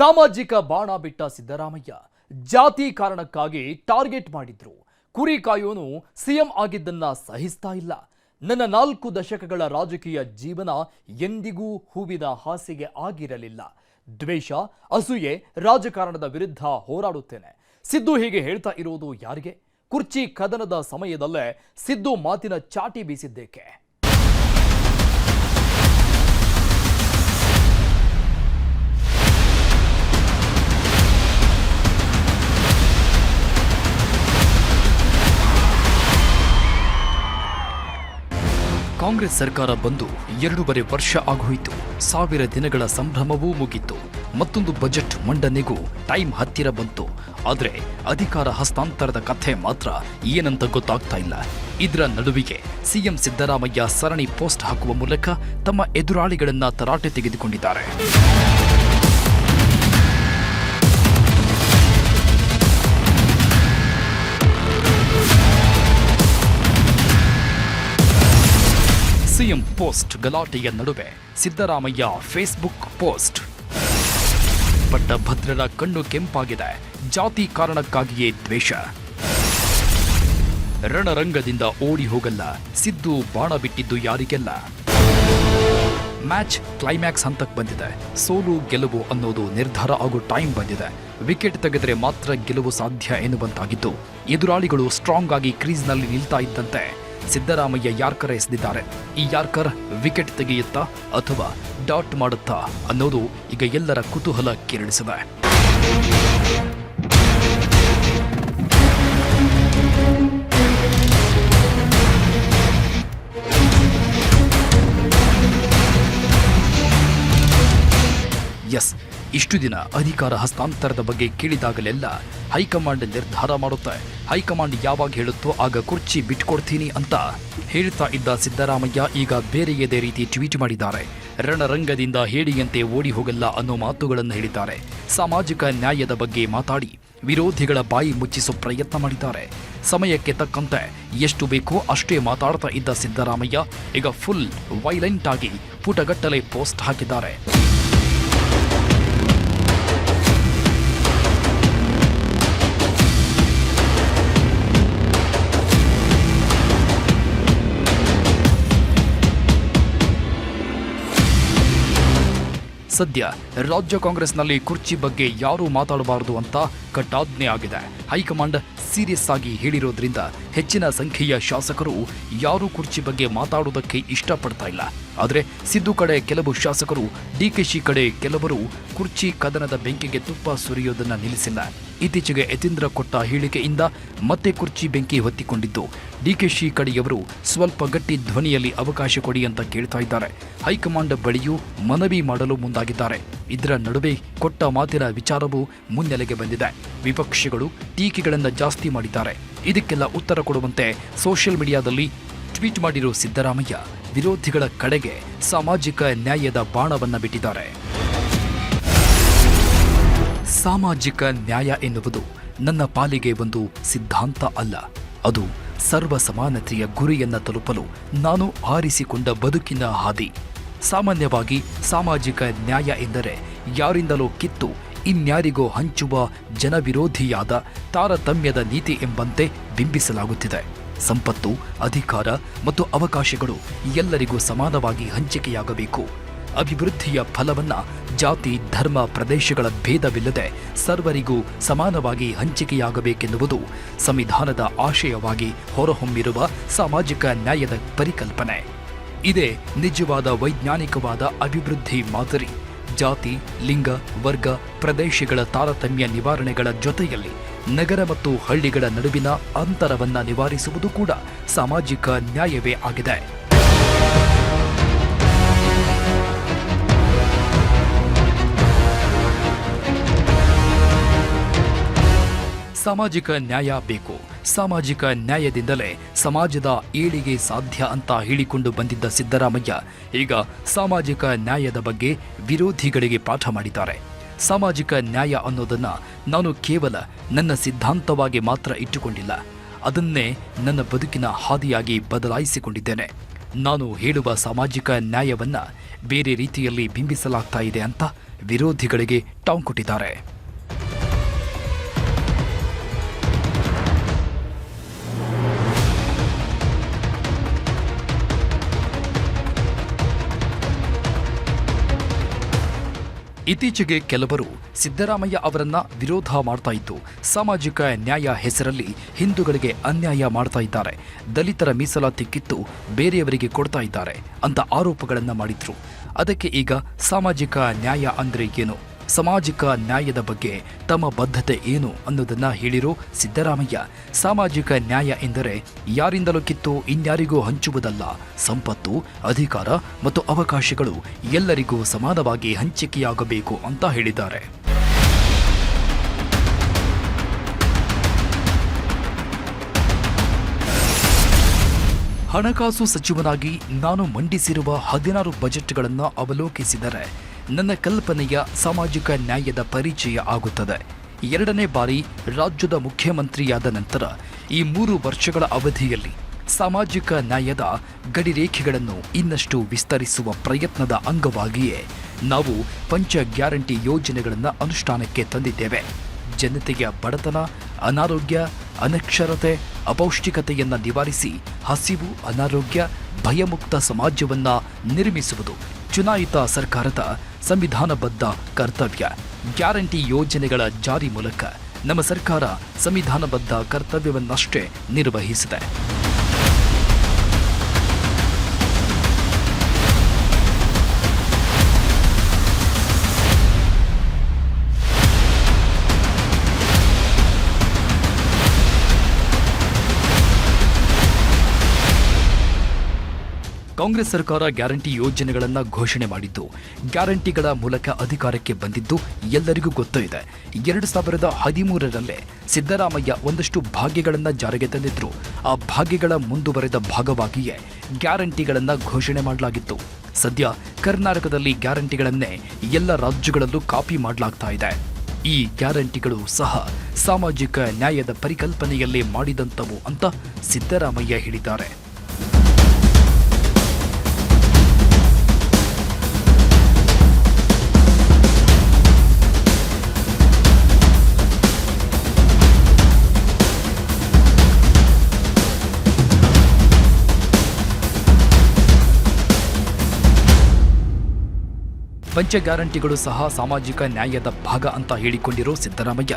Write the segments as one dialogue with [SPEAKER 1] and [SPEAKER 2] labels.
[SPEAKER 1] ಸಾಮಾಜಿಕ ಬಾಣ ಬಿಟ್ಟ ಸಿದ್ದರಾಮಯ್ಯ ಜಾತಿ ಕಾರಣಕ್ಕಾಗಿ ಟಾರ್ಗೆಟ್ ಮಾಡಿದ್ರು. ಕುರಿ ಕಾಯೋನು ಸಿಎಂ ಆಗಿದ್ದನ್ನ ಸಹಿಸ್ತಾ ಇಲ್ಲ. ನನ್ನ 4 ದಶಕಗಳ ರಾಜಕೀಯ ಜೀವನ ಎಂದಿಗೂ ಹೂವಿನ ಹಾಸಿಗೆ ಆಗಿರಲಿಲ್ಲ. ದ್ವೇಷ, ಅಸೂಯೆ, ರಾಜಕಾರಣದ ವಿರುದ್ಧ ಹೋರಾಡುತ್ತೇನೆ. ಸಿದ್ದು ಹೀಗೆ ಹೇಳ್ತಾ ಇರೋದು ಯಾರಿಗೆ? ಕುರ್ಚಿ ಕದನದ ಸಮಯದಲ್ಲೇ ಸಿದ್ದು ಮಾತಿನ ಚಾಟಿ ಬೀಸಿದ್ದೇಕೆ? ಕಾಂಗ್ರೆಸ್ ಸರ್ಕಾರ ಬಂದು 2.5 ವರ್ಷ ಆಗೋಯಿತು. 1000 ದಿನಗಳ ಸಂಭ್ರಮವೂ ಮುಗಿತು. ಮತ್ತೊಂದು ಬಜೆಟ್ ಮಂಡನೆಗೂ ಟೈಮ್ ಹತ್ತಿರ ಬಂತು. ಆದರೆ ಅಧಿಕಾರ ಹಸ್ತಾಂತರದ ಕಥೆ ಮಾತ್ರ ಏನಂತ ಗೊತ್ತಾಗ್ತಾ ಇಲ್ಲ. ಇದರ ನಡುವೆಗೆ ಸಿಎಂ ಸಿದ್ದರಾಮಯ್ಯ ಸರಣಿ ಪೋಸ್ಟ್ ಹಾಕುವ ಮೂಲಕ ತಮ್ಮ ಎದುರಾಳಿಗಳನ್ನ ತರಾಟೆ ತೆಗೆದುಕೊಂಡಿದ್ದಾರೆ. ಸಿಎಂ ಪೋಸ್ಟ್ ಗಲಾಟೆಯ ನಡುವೆ ಸಿದ್ದರಾಮಯ್ಯ ಫೇಸ್ಬುಕ್ ಪೋಸ್ಟ್. ಪಟ್ಟಭದ್ರರ ಕಣ್ಣು ಕೆಂಪಾಗಿದೆ. ಜಾತಿ ಕಾರಣಕ್ಕಾಗಿಯೇ ದ್ವೇಷ. ರಣರಂಗದಿಂದ ಓಡಿ ಹೋಗಲ್ಲ. ಸಿದ್ದು ಬಾಣ ಬಿಟ್ಟಿದ್ದು ಯಾರಿಗೆಲ್ಲ. ಮ್ಯಾಚ್ ಕ್ಲೈಮ್ಯಾಕ್ಸ್ ಹಂತಕ್ಕೆ ಬಂದಿದೆ. ಸೋಲು ಗೆಲುವು ಅನ್ನೋದು ನಿರ್ಧಾರ ಆಗೋ ಟೈಮ್ ಬಂದಿದೆ. ವಿಕೆಟ್ ತೆಗೆದರೆ ಮಾತ್ರ ಗೆಲುವು ಸಾಧ್ಯ ಎನ್ನುವಂತಾಗಿದ್ದು, ಎದುರಾಳಿಗಳು ಸ್ಟ್ರಾಂಗ್ ಆಗಿ ಕ್ರೀಸ್ನಲ್ಲಿ ನಿಲ್ತಾ ಇದ್ದಂತೆ ಸಿದ್ದರಾಮಯ್ಯ ಯಾರ್ಕರ್ ಎಸೆದಿದ್ದಾರೆ. ಈ ಯಾರ್ಕರ್ ವಿಕೆಟ್ ತೆಗೆಯುತ್ತಾ ಅಥವಾ ಡಾಟ್ ಮಾಡುತ್ತಾ ಅನ್ನೋದು ಈಗ ಎಲ್ಲರ ಕುತೂಹಲ ಕೆರಳಿಸಿದೆ. ಎಸ್, ಇಷ್ಟು ದಿನ ಅಧಿಕಾರ ಹಸ್ತಾಂತರದ ಬಗ್ಗೆ ಕೇಳಿದಾಗಲೆಲ್ಲ ಹೈಕಮಾಂಡ್ ನಿರ್ಧಾರ ಮಾಡುತ್ತೆ. ಹೈಕಮಾಂಡ್ ಯಾವಾಗ ಹೇಳುತ್ತೋ ಆಗ ಕುರ್ಚಿ ಬಿಟ್ಕೊಡ್ತೀನಿ ಅಂತ ಹೇಳ್ತಾ ಇದ್ದ ಸಿದ್ದರಾಮಯ್ಯ ಈಗ ಬೇರೆಯದೇ ರೀತಿ ಟ್ವೀಟ್ ಮಾಡಿದ್ದಾರೆ. ರಣರಂಗದಿಂದ ಹೇಳಿಯಂತೆ ಓಡಿ ಹೋಗಲ್ಲ ಅನ್ನೋ ಮಾತುಗಳನ್ನು ಹೇಳಿದ್ದಾರೆ. ಸಾಮಾಜಿಕ ನ್ಯಾಯದ ಬಗ್ಗೆ ಮಾತಾಡಿ ವಿರೋಧಿಗಳ ಬಾಯಿ ಮುಚ್ಚಿಸೋ ಪ್ರಯತ್ನ ಮಾಡಿದ್ದಾರೆ. ಸಮಯಕ್ಕೆ ತಕ್ಕಂತೆ ಎಷ್ಟು ಬೇಕೋ ಅಷ್ಟೇ ಮಾತಾಡ್ತಾ ಇದ್ದ ಸಿದ್ದರಾಮಯ್ಯ ಈಗ ಫುಲ್ ವೈಲೆಂಟ್ ಆಗಿ ಪುಟಗಟ್ಟಲೆ ಪೋಸ್ಟ್ ಹಾಕಿದ್ದಾರೆ. ಸದ್ಯ ರಾಜ್ಯ ಕಾಂಗ್ರೆಸ್ನಲ್ಲಿ ಕುರ್ಚಿ ಬಗ್ಗೆ ಯಾರೂ ಮಾತಾಡಬಾರದು ಅಂತ ಕಟ್ಟಾಜ್ಞೆ ಆಗಿದೆ. ಹೈಕಮಾಂಡ್ ಸೀರಿಯಸ್ ಆಗಿ ಹೇಳಿರೋದ್ರಿಂದ ಹೆಚ್ಚಿನ ಸಂಖ್ಯೆಯ ಶಾಸಕರು ಯಾರೂ ಕುರ್ಚಿ ಬಗ್ಗೆ ಮಾತಾಡೋದಕ್ಕೆ ಇಷ್ಟಪಡ್ತಾ ಇಲ್ಲ. ಆದರೆ ಸಿದ್ದು ಕಡೆ ಕೆಲವು ಶಾಸಕರು, ಡಿಕೆಶಿ ಕಡೆ ಕೆಲವರು ಕುರ್ಚಿ ಕದನದ ಬೆಂಕಿಗೆ ತುಪ್ಪ ಸುರಿಯೋದನ್ನ ನಿಲ್ಲಿಸಿಲ್ಲ. ಇತ್ತೀಚೆಗೆ ಯತೀಂದ್ರ ಕೊಟ್ಟ ಹೇಳಿಕೆಯಿಂದ ಮತ್ತೆ ಕುರ್ಚಿ ಬೆಂಕಿ ಹೊತ್ತಿಕೊಂಡಿದ್ದು, ಡಿಕೆಶಿ ಕಡೆಯವರು ಸ್ವಲ್ಪ ಗಟ್ಟಿ ಧ್ವನಿಯಲ್ಲಿ ಅವಕಾಶ ಕೊಡಿ ಅಂತ ಕೇಳ್ತಾ ಇದ್ದಾರೆ. ಹೈಕಮಾಂಡ್ ಬಳಿಯೂ ಮನವಿ ಮಾಡಲು ಮುಂದಾಗಿದ್ದಾರೆ. ಇದರ ನಡುವೆ ಕೊಟ್ಟ ಮಾತಿನ ವಿಚಾರವೂ ಮುನ್ನೆಲೆಗೆ ಬಂದಿದೆ. ವಿಪಕ್ಷಗಳು ಟೀಕೆಗಳನ್ನು ಜಾಸ್ತಿ ಮಾಡಿದ್ದಾರೆ. ಇದಕ್ಕೆಲ್ಲ ಉತ್ತರ ಕೊಡುವಂತೆ ಸೋಷಿಯಲ್ ಮೀಡಿಯಾದಲ್ಲಿ ಟ್ವೀಟ್ ಮಾಡಿರೋ ಸಿದ್ದರಾಮಯ್ಯ ವಿರೋಧಿಗಳ ಕಡೆಗೆ ಸಾಮಾಜಿಕ ನ್ಯಾಯದ ಬಾಣವನ್ನ ಬಿಟ್ಟಿದ್ದಾರೆ. ಸಾಮಾಜಿಕ ನ್ಯಾಯ ಎನ್ನುವುದು ನನ್ನ ಪಾಲಿಗೆ ಒಂದು ಸಿದ್ಧಾಂತ ಅಲ್ಲ. ಅದು ಸರ್ವ ಸಮಾನತೆಯ ಗುರಿಯನ್ನ ತಲುಪಲು ನಾನು ಆರಿಸಿಕೊಂಡ ಬದುಕಿನ ಹಾದಿ. ಸಾಮಾನ್ಯವಾಗಿ ಸಾಮಾಜಿಕ ನ್ಯಾಯ ಎಂದರೆ ಯಾರಿಂದಲೋ ಕಿತ್ತು ಇನ್ಯಾರಿಗೋ ಹಂಚುವ ಜನವಿರೋಧಿಯಾದ ತಾರತಮ್ಯದ ನೀತಿ ಎಂಬಂತೆ ಬಿಂಬಿಸಲಾಗುತ್ತಿದೆ. ಸಂಪತ್ತು, ಅಧಿಕಾರ ಮತ್ತು ಅವಕಾಶಗಳು ಎಲ್ಲರಿಗೂ ಸಮಾನವಾಗಿ ಹಂಚಿಕೆಯಾಗಬೇಕು. ಅಭಿವೃದ್ಧಿಯ ಫಲವನ್ನ ಜಾತಿ, ಧರ್ಮ, ಪ್ರದೇಶಗಳ ಭೇದವಿಲ್ಲದೆ ಸರ್ವರಿಗೂ ಸಮಾನವಾಗಿ ಹಂಚಿಕೆಯಾಗಬೇಕೆನ್ನುವುದು ಸಂವಿಧಾನದ ಆಶಯವಾಗಿ ಹೊರಹೊಮ್ಮಿರುವ ಸಾಮಾಜಿಕ ನ್ಯಾಯದ ಪರಿಕಲ್ಪನೆ. ಇದೇ ನಿಜವಾದ ವೈಜ್ಞಾನಿಕವಾದ ಅಭಿವೃದ್ಧಿ ಮಾದರಿ. ಜಾತಿ, ಲಿಂಗ, ವರ್ಗ, ಪ್ರದೇಶಗಳ ತಾರತಮ್ಯ ನಿವಾರಣೆಗಳ ಜೊತೆಯಲ್ಲಿ ನಗರ ಮತ್ತು ಹಳ್ಳಿಗಳ ನಡುವಿನ ಅಂತರವನ್ನ ನಿವಾರಿಸುವುದು ಕೂಡ ಸಾಮಾಜಿಕ ನ್ಯಾಯವೇ ಆಗಿದೆ. ಸಾಮಾಜಿಕ ನ್ಯಾಯ ಬೇಕು. ಸಾಮಾಜಿಕ ನ್ಯಾಯದಿಂದಲೇ ಸಮಾಜದ ಏಳಿಗೆ ಸಾಧ್ಯ ಅಂತ ಹೇಳಿಕೊಂಡು ಬಂದಿದ್ದ ಸಿದ್ದರಾಮಯ್ಯ ಈಗ ಸಾಮಾಜಿಕ ನ್ಯಾಯದ ಬಗ್ಗೆ ವಿರೋಧಿಗಳಿಗೆ ಪಾಠ ಮಾಡಿದ್ದಾರೆ. ಸಾಮಾಜಿಕ ನ್ಯಾಯ ಅನ್ನೋದನ್ನ ನಾನು ಕೇವಲ ನನ್ನ ಸಿದ್ಧಾಂತವಾಗಿ ಮಾತ್ರ ಇಟ್ಟುಕೊಂಡಿಲ್ಲ. ಅದನ್ನೇ ನನ್ನ ಬದುಕಿನ ಹಾದಿಯಾಗಿ ಬದಲಾಯಿಸಿಕೊಂಡಿದ್ದೇನೆ. ನಾನು ಹೇಳುವ ಸಾಮಾಜಿಕ ನ್ಯಾಯವನ್ನ ಬೇರೆ ರೀತಿಯಲ್ಲಿ ಬಿಂಬಿಸಲಾಗ್ತಾ ಇದೆ ಅಂತ ವಿರೋಧಿಗಳಿಗೆ ಟಾಂಗ್ ಕೊಟ್ಟಿದ್ದಾರೆ. ಇತ್ತೀಚೆಗೆ ಕೆಲವರು ಸಿದ್ದರಾಮಯ್ಯ ಅವರನ್ನ ವಿರೋಧ ಮಾಡ್ತಾ ಇದ್ದು ಸಾಮಾಜಿಕ ನ್ಯಾಯ ಹೆಸರಲ್ಲಿ ಹಿಂದೂಗಳಿಗೆ ಅನ್ಯಾಯ ಮಾಡ್ತಾ ಇದ್ದಾರೆ, ದಲಿತರ ಮೀಸಲಾತಿ ಕಿತ್ತು ಬೇರೆಯವರಿಗೆ ಕೊಡ್ತಾ ಇದ್ದಾರೆ ಅಂತ ಆರೋಪಗಳನ್ನು ಮಾಡಿದ್ರು. ಅದಕ್ಕೆ ಈಗ ಸಾಮಾಜಿಕ ನ್ಯಾಯ ಅಂದ್ರೆ ಏನು, ಸಾಮಾಜಿಕ ನ್ಯಾಯದ ಬಗ್ಗೆ ತಮ್ಮ ಬದ್ಧತೆ ಏನು ಅನ್ನೋದನ್ನ ಹೇಳಿರೋ ಸಿದ್ದರಾಮಯ್ಯ, ಸಾಮಾಜಿಕ ನ್ಯಾಯ ಎಂದರೆ ಯಾರಿಂದಲೂ ಕಿತ್ತು ಇನ್ಯಾರಿಗೂ ಹಂಚುವುದಲ್ಲ, ಸಂಪತ್ತು, ಅಧಿಕಾರ ಮತ್ತು ಅವಕಾಶಗಳು ಎಲ್ಲರಿಗೂ ಸಮಾನವಾಗಿ ಹಂಚಿಕೆಯಾಗಬೇಕು ಅಂತ ಹೇಳಿದ್ದಾರೆ. ಹಣಕಾಸು ಸಚಿವನಾಗಿ ನಾನು ಮಂಡಿಸಿರುವ 16 ಬಜೆಟ್ಗಳನ್ನು ಅವಲೋಕಿಸಿದರೆ ನನ್ನ ಕಲ್ಪನೆಯ ಸಾಮಾಜಿಕ ನ್ಯಾಯದ ಪರಿಚಯ ಆಗುತ್ತದೆ. 2ನೇ ಬಾರಿ ರಾಜ್ಯದ ಮುಖ್ಯಮಂತ್ರಿಯಾದ ನಂತರ ಈ 3 ವರ್ಷಗಳ ಅವಧಿಯಲ್ಲಿ ಸಾಮಾಜಿಕ ನ್ಯಾಯದ ಗಡಿರೇಖೆಗಳನ್ನು ಇನ್ನಷ್ಟು ವಿಸ್ತರಿಸುವ ಪ್ರಯತ್ನದ ಅಂಗವಾಗಿಯೇ ನಾವು ಪಂಚ ಗ್ಯಾರಂಟಿ ಯೋಜನೆಗಳನ್ನು ಅನುಷ್ಠಾನಕ್ಕೆ ತಂದಿದ್ದೇವೆ. ಜನತೆಯ ಬಡತನ, ಅನಾರೋಗ್ಯ, ಅನಕ್ಷರತೆ, ಅಪೌಷ್ಟಿಕತೆಯನ್ನು ನಿವಾರಿಸಿ ಹಸಿವು, ಅನಾರೋಗ್ಯ, ಭಯಮುಕ್ತ ಸಮಾಜವನ್ನು ನಿರ್ಮಿಸುವುದು ಚುನಾಯಿತ ಸರ್ಕಾರದ ಸಂವಿಧಾನಬದ್ಧ ಕರ್ತವ್ಯ. ಗ್ಯಾರಂಟಿ ಯೋಜನೆಗಳ ಜಾರಿ ಮೂಲಕ ನಮ್ಮ ಸರ್ಕಾರ ಸಂವಿಧಾನಬದ್ಧ ಕರ್ತವ್ಯವನ್ನಷ್ಟೇ ನಿರ್ವಹಿಸಿದೆ. ಕಾಂಗ್ರೆಸ್ ಸರ್ಕಾರ ಗ್ಯಾರಂಟಿ ಯೋಜನೆಗಳನ್ನು ಘೋಷಣೆ ಮಾಡಿದ್ದು, ಗ್ಯಾರಂಟಿಗಳ ಮೂಲಕ ಅಧಿಕಾರಕ್ಕೆ ಬಂದಿದ್ದು ಎಲ್ಲರಿಗೂ ಗೊತ್ತೂ ಇದೆ. 2013ರಲ್ಲೇ ಸಿದ್ದರಾಮಯ್ಯ ಒಂದಷ್ಟು ಭಾಗ್ಯಗಳನ್ನು ಜಾರಿಗೆ ತಂದಿದ್ರು. ಆ ಭಾಗ್ಯಗಳ ಮುಂದುವರೆದ ಭಾಗವಾಗಿಯೇ ಗ್ಯಾರಂಟಿಗಳನ್ನು ಘೋಷಣೆ ಮಾಡಲಾಗಿತ್ತು. ಸದ್ಯ ಕರ್ನಾಟಕದಲ್ಲಿ ಗ್ಯಾರಂಟಿಗಳನ್ನೇ ಎಲ್ಲ ರಾಜ್ಯಗಳಲ್ಲೂ ಕಾಪಿ ಮಾಡಲಾಗ್ತಾ ಇದೆ. ಈ ಗ್ಯಾರಂಟಿಗಳು ಸಹ ಸಾಮಾಜಿಕ ನ್ಯಾಯದ ಪರಿಕಲ್ಪನೆಯಲ್ಲೇ ಮಾಡಿದಂಥವು ಅಂತ ಸಿದ್ದರಾಮಯ್ಯ ಹೇಳಿದ್ದಾರೆ. ಪಂಚ ಗ್ಯಾರಂಟಿಗಳು ಸಹ ಸಾಮಾಜಿಕ ನ್ಯಾಯದ ಭಾಗ ಅಂತ ಹೇಳಿಕೊಂಡಿರೋ ಸಿದ್ದರಾಮಯ್ಯ,